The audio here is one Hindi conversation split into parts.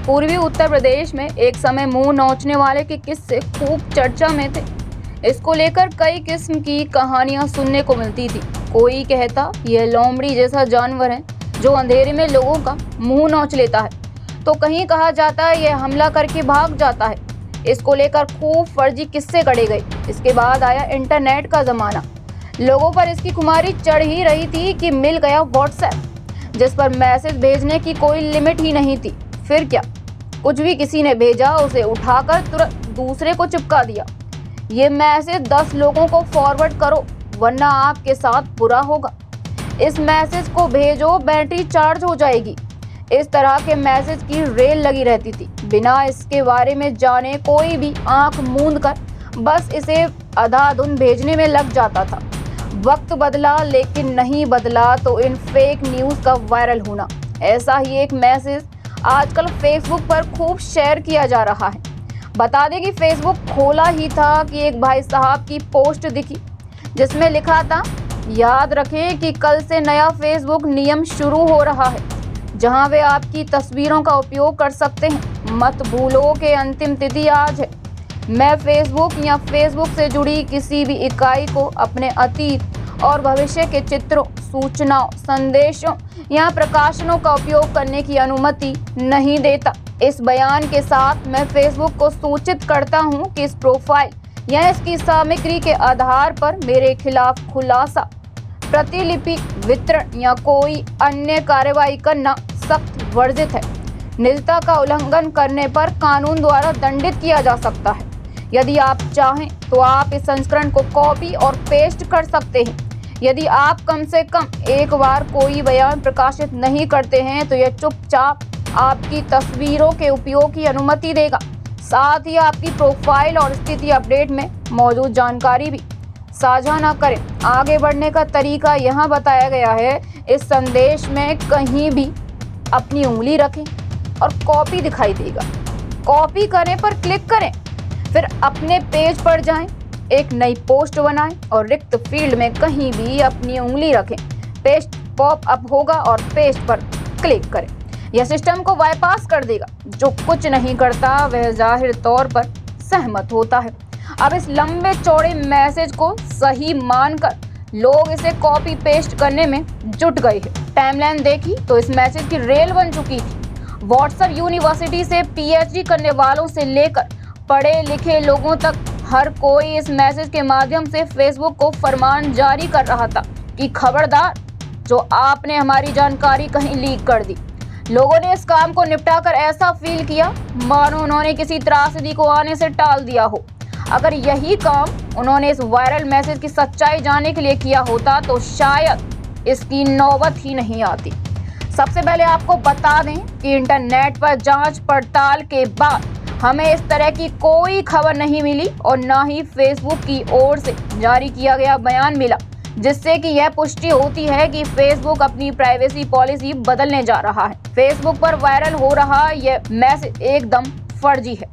पूर्वी उत्तर प्रदेश में एक समय मुंह नोचने वाले के किस्से खूब चर्चा में थे। इसको लेकर कई किस्म की कहानियां सुनने को मिलती थी। कोई कहता यह लोमड़ी जैसा जानवर है जो अंधेरे में लोगों का मुंह नोच लेता है, तो कहीं कहा जाता है यह हमला करके भाग जाता है। इसको लेकर खूब फर्जी किस्से गढ़े गए। इसके बाद आया इंटरनेट का जमाना। लोगों पर इसकी खुमारी चढ़ ही रही थी कि मिल गया व्हाट्सएप, जिस पर मैसेज भेजने की कोई लिमिट ही नहीं थी। फिर क्या, कुछ भी किसी ने भेजा उसे उठाकर तुरंत दूसरे को चिपका दिया। ये मैसेज 10 लोगों को फॉरवर्ड करो वरना आपके साथ बुरा होगा। इस मैसेज को भेजो, बैटरी चार्ज हो जाएगी। इस तरह के मैसेज की रेल लगी रहती थी। बिना इसके बारे में जाने कोई भी आंख मूंद कर बस इसे अंधाधुंध भेजने में लग जाता था। वक्त बदला लेकिन नहीं बदला तो इन फेक न्यूज़ का वायरल होना। ऐसा ही एक मैसेज आजकल फेसबुक पर खूब शेयर किया जा रहा है। बता दें कि फेसबुक खोला ही था कि एक भाई साहब की पोस्ट दिखी जिसमें लिखा था, याद रखें कि कल से नया फेसबुक नियम शुरू हो रहा है जहां वे आपकी तस्वीरों का उपयोग कर सकते हैं। मत भूलो कि अंतिम तिथि आज है। मैं फेसबुक या फेसबुक से जुड़ी किसी भी इकाई को अपने अतीत और भविष्य के चित्रों, सूचनाओं, संदेशों या प्रकाशनों का उपयोग करने की अनुमति नहीं देता। इस बयान के साथ मैं फेसबुक को सूचित करता हूं कि इस प्रोफाइल या इसकी सामग्री के आधार पर मेरे खिलाफ खुलासा, प्रतिलिपि वितरण या कोई अन्य कार्रवाई करना सख्त वर्जित है। निजता का उल्लंघन करने पर कानून द्वारा दंडित किया जा सकता है। यदि आप चाहें तो आप इस संस्करण को कॉपी और पेस्ट कर सकते हैं। यदि आप कम से कम एक बार कोई बयान प्रकाशित नहीं करते हैं तो यह चुपचाप आपकी तस्वीरों के उपयोग की अनुमति देगा। साथ ही आपकी प्रोफाइल और स्थिति अपडेट में मौजूद जानकारी भी साझा न करें। आगे बढ़ने का तरीका यहाँ बताया गया है। इस संदेश में कहीं भी अपनी उंगली रखें और कॉपी दिखाई देगा। कॉपी करने पर क्लिक करें, फिर अपने पेज पर जाएं, एक नई पोस्ट बनाएं और रिक्त फील्ड में कहीं भी अपनी उंगली रखें। पेस्ट पॉप अप होगा और पेस्ट पर क्लिक करें। यह सिस्टम को बाईपास कर देगा। जो कुछ नहीं करता वह जाहिर तौर पर सहमत होता है। अब इस लंबे चौड़े मैसेज को सही मानकर लोग इसे कॉपी पेस्ट करने में जुट गए हैं। टाइमलाइन देखी तो इस मैसेज की रेल बन चुकी थी। व्हाट्सएप यूनिवर्सिटी से पीएचडी करने वालों से लेकर पढ़े लिखे लोगों तक हर कोई इस मैसेज के माध्यम से फेसबुक को फरमान जारी कर रहा था कि खबरदार, जो आपने हमारी जानकारी कहीं लीक कर दी। लोगों ने इस काम को निपटाकर ऐसा फील किया मानो उन्होंने किसी त्रासदी को आने से टाल दिया हो। अगर यही काम उन्होंने इस वायरल मैसेज की सच्चाई जानने के लिए किया होता तो शायद इसकी नौबत ही नहीं आती। सबसे पहले आपको बता दें कि इंटरनेट पर जांच पड़ताल के बाद हमें इस तरह की कोई खबर नहीं मिली और न ही फेसबुक की ओर से जारी किया गया बयान मिला जिससे कि यह पुष्टि होती है कि फेसबुक अपनी प्राइवेसी पॉलिसी बदलने जा रहा है। फेसबुक पर वायरल हो रहा यह मैसेज एकदम फर्जी है।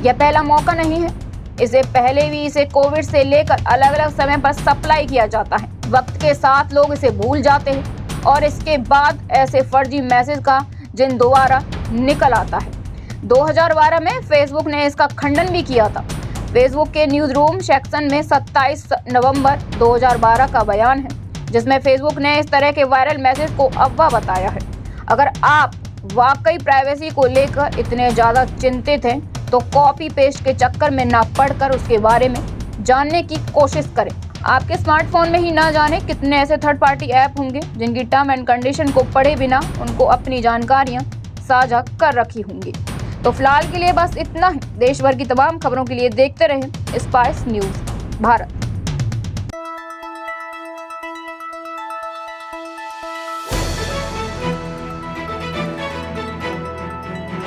यह पहला मौका नहीं है। इससे पहले भी इसे कोविड से लेकर अलग अलग समय पर सप्लाई किया जाता है। वक्त के साथ लोग इसे भूल जाते हैं और इसके बाद ऐसे फर्जी मैसेज का जिन दोबारा निकल आता है। 2012 में फेसबुक ने इसका खंडन भी किया था। फेसबुक के न्यूज़ रूम सेक्शन में 27 नवंबर 2012 का बयान है जिसमें फेसबुक ने इस तरह के वायरल मैसेज को अफवाह बताया है। अगर आप वाकई प्राइवेसी को लेकर इतने ज़्यादा चिंतित हैं तो कॉपी पेस्ट के चक्कर में ना पढ़कर उसके बारे में जानने की कोशिश करें। आपके स्मार्टफोन में ही ना जाने कितने ऐसे थर्ड पार्टी ऐप होंगे जिनकी टर्म एंड कंडीशन को पढ़े बिना उनको अपनी जानकारियां साझा कर रखी होंगी। तो फिलहाल के लिए बस इतना ही। देश भर की तमाम खबरों के लिए देखते रहें स्पाइस न्यूज़ भारत।